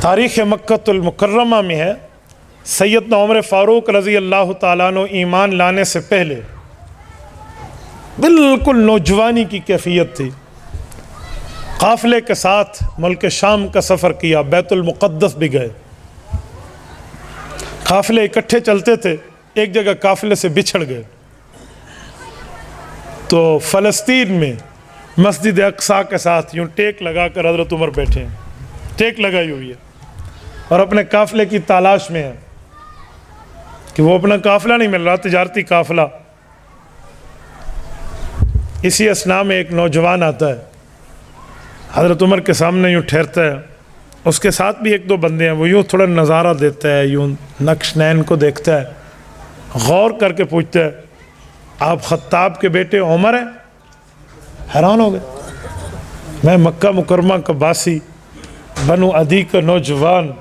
تاریخ مکۃ المکرمہ میں ہے سیدنا عمر فاروق رضی اللہ تعالیٰ عنہ ایمان لانے سے پہلے بالکل نوجوانی کی کیفیت تھی. قافلے کے ساتھ ملک شام کا سفر کیا، بیت المقدس بھی گئے. قافلے اکٹھے چلتے تھے، ایک جگہ قافلے سے بچھڑ گئے تو فلسطین میں مسجد اقصیٰ کے ساتھ یوں ٹیک لگا کر حضرت عمر بیٹھے ہیں، ٹیک لگائی ہوئی ہے اور اپنے قافلے کی تلاش میں ہے کہ وہ اپنا قافلہ نہیں مل رہا، تجارتی قافلہ. اسی اثناء میں ایک نوجوان آتا ہے، حضرت عمر کے سامنے یوں ٹھہرتا ہے. اس کے ساتھ بھی ایک دو بندے ہیں، وہ یوں تھوڑا نظارہ دیتا ہے، یوں نقش نین کو دیکھتا ہے، غور کر کے پوچھتا ہے آپ خطاب کے بیٹے عمر ہیں؟ حیران ہو گئے. میں مکہ مکرمہ کا باسی، بنو عدی کا نوجوان،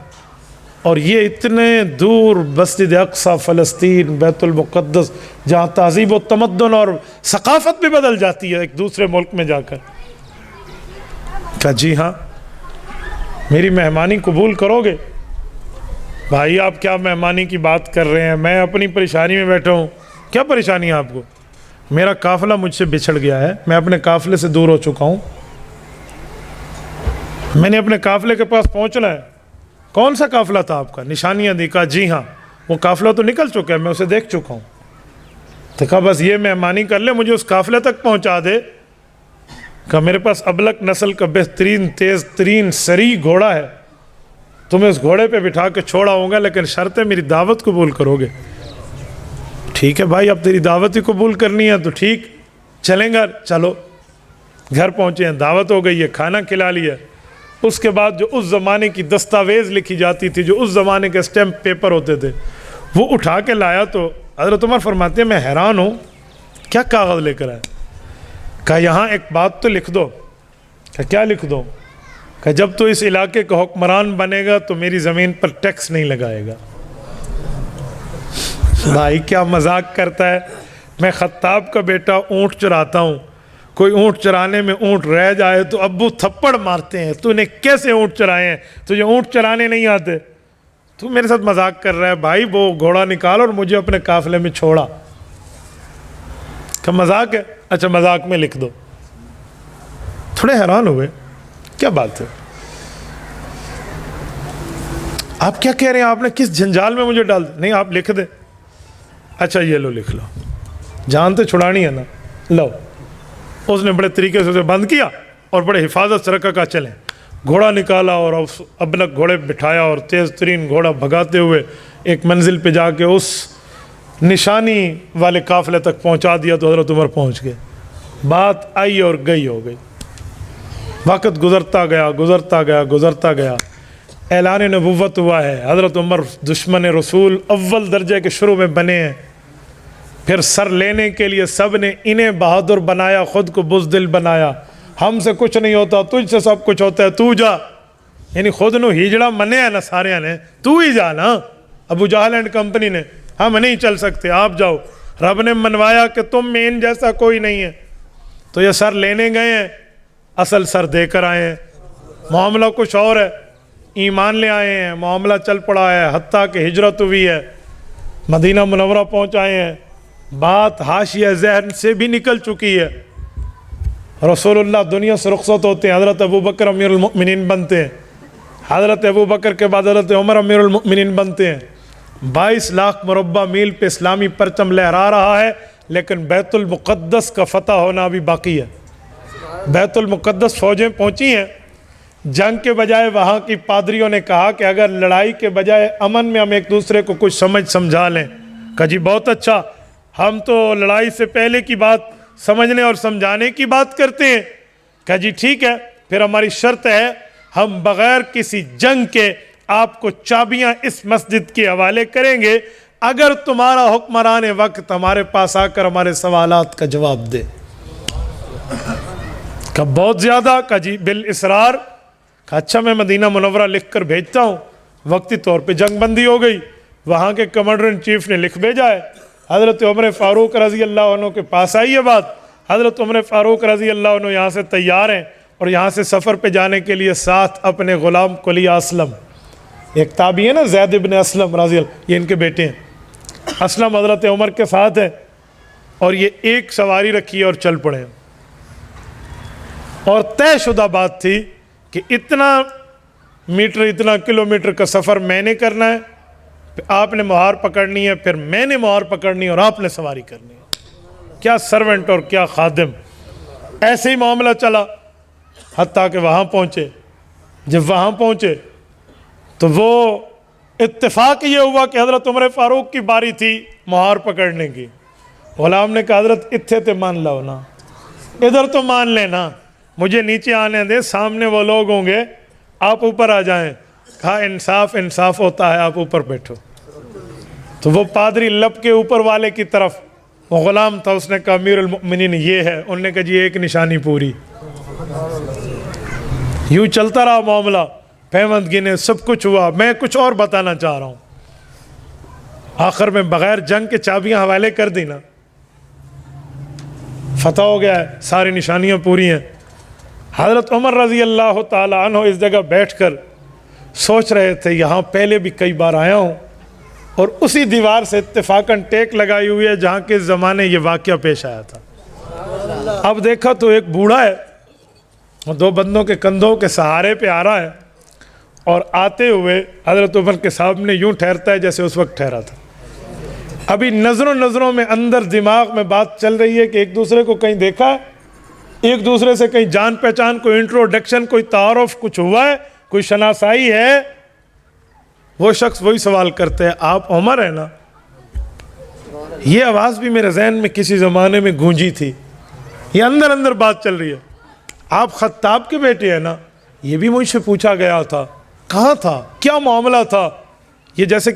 اور یہ اتنے دور مسجد اقصیٰ، فلسطین، بیت المقدس، جہاں تہذیب و تمدن اور ثقافت بھی بدل جاتی ہے ایک دوسرے ملک میں جا کر. کہا جی ہاں، میری مہمانی قبول کرو گے؟ بھائی آپ کیا مہمانی کی بات کر رہے ہیں، میں اپنی پریشانی میں بیٹھا ہوں. کیا پریشانی ہے آپ کو؟ میرا قافلہ مجھ سے بچھڑ گیا ہے، میں اپنے قافلے سے دور ہو چکا ہوں، میں نے اپنے قافلے کے پاس پہنچنا ہے. کون سا قافلہ تھا آپ کا؟ نشانیاں دی. کہا جی ہاں، وہ قافلہ تو نکل چکا ہے، میں اسے دیکھ چکا ہوں. تو کہا بس یہ مہمانی کر لے، مجھے اس قافلے تک پہنچا دے. کہا میرے پاس ابلک نسل کا بہترین تیز ترین سری گھوڑا ہے، تمہیں اس گھوڑے پہ بٹھا کے چھوڑا ہوں گا، لیکن شرط ہے میری دعوت قبول کرو گے. ٹھیک ہے بھائی، اب تیری دعوت ہی قبول کرنی ہے تو ٹھیک، چلیں گا. چلو گھر پہنچے ہیں، دعوت ہو گئی ہے، کھانا کھلا لیا. اس کے بعد جو اس زمانے کی دستاویز لکھی جاتی تھی، جو اس زمانے کے اسٹیمپ پیپر ہوتے تھے، وہ اٹھا کے لایا. تو حضرت عمر فرماتے ہیں میں حیران ہوں، کیا کاغذ لے کر آئے؟ کہا یہاں ایک بات تو لکھ دو. کہا کیا لکھ دو؟ کہ جب تو اس علاقے کا حکمران بنے گا تو میری زمین پر ٹیکس نہیں لگائے گا. بھائی کیا مذاق کرتا ہے. میں خطاب کا بیٹا اونٹ چراتا ہوں، کوئی اونٹ چرانے میں اونٹ رہ جائے تو ابو تھپڑ مارتے ہیں، تو نے کیسے اونٹ چرائے ہیں، تجھے اونٹ چرانے نہیں آتے، تو میرے ساتھ مذاق کر رہا ہے. بھائی وہ گھوڑا نکال اور مجھے اپنے قافلے میں چھوڑا. کہ مذاق ہے؟ اچھا مذاق میں لکھ دو. تھوڑے حیران ہوئے، کیا بات ہے، آپ کیا کہہ رہے ہیں، آپ نے کس جھنجال میں مجھے ڈال دیا؟ نہیں آپ لکھ دیں. اچھا یہ لو لکھ لو، جان تو چھڑانی ہے نا، لو. اس نے بڑے طریقے سے اسے بند کیا اور بڑے حفاظت سے رکھا. کہا چلیں. گھوڑا نکالا اور ابلک گھوڑے بٹھایا اور تیز ترین گھوڑا بھگاتے ہوئے ایک منزل پہ جا کے اس نشانی والے قافلے تک پہنچا دیا. تو حضرت عمر پہنچ گئے. بات آئی اور گئی ہو گئی. وقت گزرتا گیا گزرتا گیا گزرتا گیا. اعلان نبوت ہوا ہے. حضرت عمر دشمن رسول اول درجے کے شروع میں بنے ہیں. پھر سر لینے کے لیے سب نے انہیں بہادر بنایا، خود کو بزدل بنایا. ہم سے کچھ نہیں ہوتا، تجھ سے سب کچھ ہوتا ہے، تو جا. یعنی خود نو ہجڑا منے ہیں نا سارے نے، تو ہی جا نا. ابو جہل اینڈ کمپنی نے ہم نہیں چل سکتے، آپ جاؤ. رب نے منوایا کہ تم میں ان جیسا کوئی نہیں ہے. تو یہ سر لینے گئے ہیں، اصل سر دے کر آئے ہیں. معاملہ کچھ اور ہے. ایمان لے آئے ہیں، معاملہ چل پڑا ہے، حتیٰ کہ ہجرت ہوئی ہے، مدینہ منورہ پہنچ آئے ہیں. بات حاشیہ ذہن سے بھی نکل چکی ہے. رسول اللہ دنیا سے رخصت ہوتے ہیں، حضرت ابو بکر امیر المؤمنین بنتے ہیں. حضرت ابو بکر کے بعد حضرت عمر امیر المؤمنین بنتے ہیں. 22 لاکھ مربع میل پہ اسلامی پرچم لہرا رہا ہے، لیکن بیت المقدس کا فتح ہونا بھی باقی ہے. بیت المقدس فوجیں پہنچی ہیں. جنگ کے بجائے وہاں کی پادریوں نے کہا کہ اگر لڑائی کے بجائے امن میں ہم ایک دوسرے کو کچھ سمجھا لیں. کہا جی بہت اچھا، ہم تو لڑائی سے پہلے کی بات سمجھنے اور سمجھانے کی بات کرتے ہیں. کہا جی ٹھیک ہے، پھر ہماری شرط ہے ہم بغیر کسی جنگ کے آپ کو چابیاں اس مسجد کے حوالے کریں گے اگر تمہارا حکمران وقت ہمارے پاس آ کر ہمارے سوالات کا جواب دے. کہا بہت زیادہ. کہا جی بالاسرار. کہا اچھا میں مدینہ منورہ لکھ کر بھیجتا ہوں. وقتی طور پہ جنگ بندی ہو گئی. وہاں کے کمانڈر ان چیف نے لکھ بھیجا ہے. حضرت عمر فاروق رضی اللہ عنہ کے پاس آئی ہے بات. حضرت عمر فاروق رضی اللہ عنہ یہاں سے تیار ہیں اور یہاں سے سفر پہ جانے کے لیے ساتھ اپنے غلام قلی اسلم ایک تابعی ہے نا زید ابن اسلم رضی اللہ، یہ ان کے بیٹے ہیں، اسلم حضرت عمر کے ساتھ ہے، اور یہ ایک سواری رکھی اور چل پڑے، اور طے شدہ بات تھی کہ اتنا میٹر اتنا کلومیٹر کا سفر میں نے کرنا ہے، آپ نے مہار پکڑنی ہے، پھر میں نے مہار پکڑنی ہے اور آپ نے سواری کرنی ہے۔ کیا سرونٹ اور کیا خادم! ایسے ہی معاملہ چلا حتیٰ کہ وہاں پہنچے۔ جب وہاں پہنچے تو وہ اتفاق یہ ہوا کہ حضرت عمر فاروق کی باری تھی مہار پکڑنے کی۔ غلام نے کہا حضرت اتھے تے مان لو نا، ادھر تو مان لینا، مجھے نیچے آنے دے، سامنے وہ لوگ ہوں گے، آپ اوپر آ جائیں۔ کہا انصاف انصاف ہوتا ہے، آپ اوپر بیٹھو۔ تو وہ پادری لب کے اوپر والے کی طرف، وہ غلام تھا، اس نے کہا امیر المؤمنین یہ ہے، انہوں نے کہا جی ایک نشانی پوری۔ یوں چلتا رہا معاملہ، پیوند گنے، سب کچھ ہوا۔ میں کچھ اور بتانا چاہ رہا ہوں، آخر میں بغیر جنگ کے چابیاں حوالے کر دی نا، فتح ہو گیا ہے، ساری نشانیاں پوری ہیں۔ حضرت عمر رضی اللہ تعالی عنہ اس جگہ بیٹھ کر سوچ رہے تھے یہاں پہلے بھی کئی بار آیا ہوں، اور اسی دیوار سے اتفاقاً ٹیک لگائی ہوئی ہے جہاں کے زمانے یہ واقعہ پیش آیا تھا۔ اب دیکھا تو ایک بوڑھا ہے، دو بندوں کے کندھوں کے سہارے پہ آ رہا ہے، اور آتے ہوئے حضرت عمر کے سامنے یوں ٹھہرتا ہے جیسے اس وقت ٹھہرا تھا۔ ابھی نظروں میں اندر دماغ میں بات چل رہی ہے کہ ایک دوسرے کو کہیں دیکھا ہے، ایک دوسرے سے کہیں جان پہچان، کوئی انٹروڈکشن، کوئی تعارف کچھ ہوا ہے، کوئی شناسائی ہے۔ وہ شخص وہی سوال کرتے ہیں آپ عمر ہیں نا؟ یہ آواز بھی میرے ذہن میں کسی زمانے میں گونجی تھی، یہ اندر بات چل رہی ہے۔ آپ خطاب کے بیٹے ہیں نا؟ یہ بھی مجھ سے پوچھا گیا تھا، کہاں تھا، کیا معاملہ تھا؟ یہ جیسے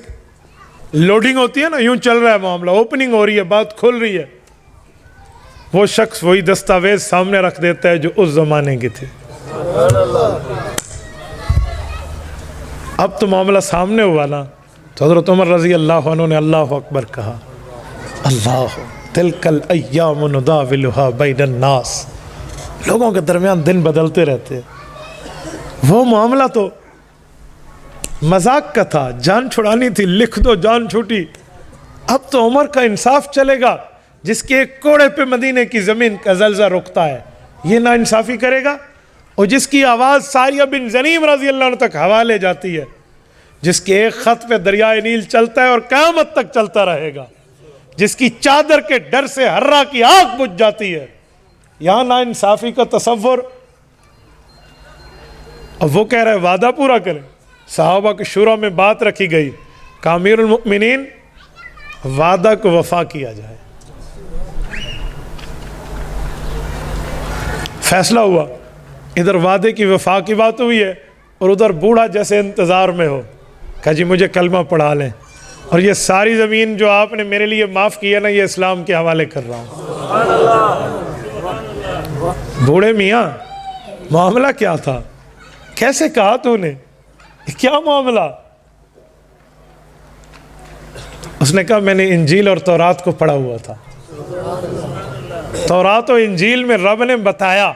لوڈنگ ہوتی ہے نا، یوں چل رہا ہے معاملہ، اوپننگ ہو رہی ہے، بات کھل رہی ہے۔ وہ شخص وہی دستاویز سامنے رکھ دیتا ہے جو اس زمانے کے تھے۔ اب تو معاملہ سامنے ہوا نا، تو حضرت عمر رضی اللہ عنہ نے اللہ اکبر کہا، اللہ تلک الایام نداولها بین الناس، لوگوں کے درمیان دن بدلتے رہتے۔ وہ معاملہ تو مذاق کا تھا، جان چھڑانی تھی، لکھ دو جان چھوٹی۔ اب تو عمر کا انصاف چلے گا، جس کے ایک کوڑے پہ مدینے کی زمین کا زلزلہ رکتا ہے، یہ نا انصافی کرے گا؟ اور جس کی آواز ساریہ بن زنیم رضی اللہ عنہ تک حوالے جاتی ہے، جس کے ایک خط پہ دریائے نیل چلتا ہے اور قیامت تک چلتا رہے گا، جس کی چادر کے ڈر سے ہررا کی آنکھ بجھ جاتی ہے، یہاں نا انصافی کا تصور۔ اب وہ کہہ رہے وعدہ پورا کریں۔ صحابہ کی شورا میں بات رکھی گئی کہ امیر المؤمنین وعدہ کو وفا کیا جائے۔ فیصلہ ہوا، ادھر وعدے کی وفا کی بات ہوئی ہے، اور ادھر بوڑھا جیسے انتظار میں ہو، کہا جی مجھے کلمہ پڑھا لیں، اور یہ ساری زمین جو آپ نے میرے لیے معاف کی ہے نا، یہ اسلام کے حوالے کر رہا ہوں۔ بوڑھے میاں معاملہ کیا تھا؟ کیسے کہا تو نے؟ کیا معاملہ؟ اس نے کہا میں نے انجیل اور تورات کو پڑھا ہوا تھا، تورات و انجیل میں رب نے بتایا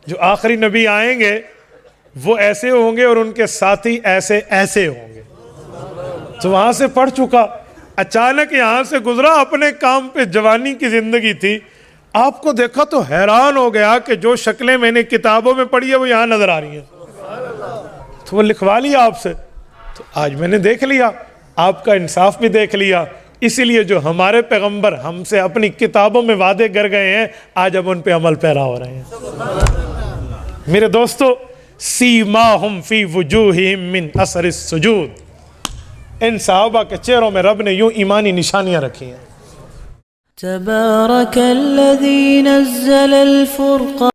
جو آخری نبی آئیں گے وہ ایسے ہوں گے اور ان کے ساتھی ایسے ایسے ہوں گے۔ تو وہاں سے پڑھ چکا، اچانک یہاں سے گزرا، اپنے کام پہ، جوانی کی زندگی تھی، آپ کو دیکھا تو حیران ہو گیا کہ جو شکلیں میں نے کتابوں میں پڑھی ہے وہ یہاں نظر آ رہی ہیں۔ تو وہ لکھوا لیا آپ سے، تو آج میں نے دیکھ لیا، آپ کا انصاف بھی دیکھ لیا۔ اسی لیے جو ہمارے پیغمبر ہم سے اپنی کتابوں میں وعدے کر گئے ہیں، آج اب ان پہ عمل پیرا ہو رہے ہیں۔ میرے دوستو، سیماہم فی وجوہہم من اثر السجود، ان صحابہ کے چہروں میں رب نے یوں ایمانی نشانیاں رکھی ہیں۔ تبارک الذی نزل الفرقان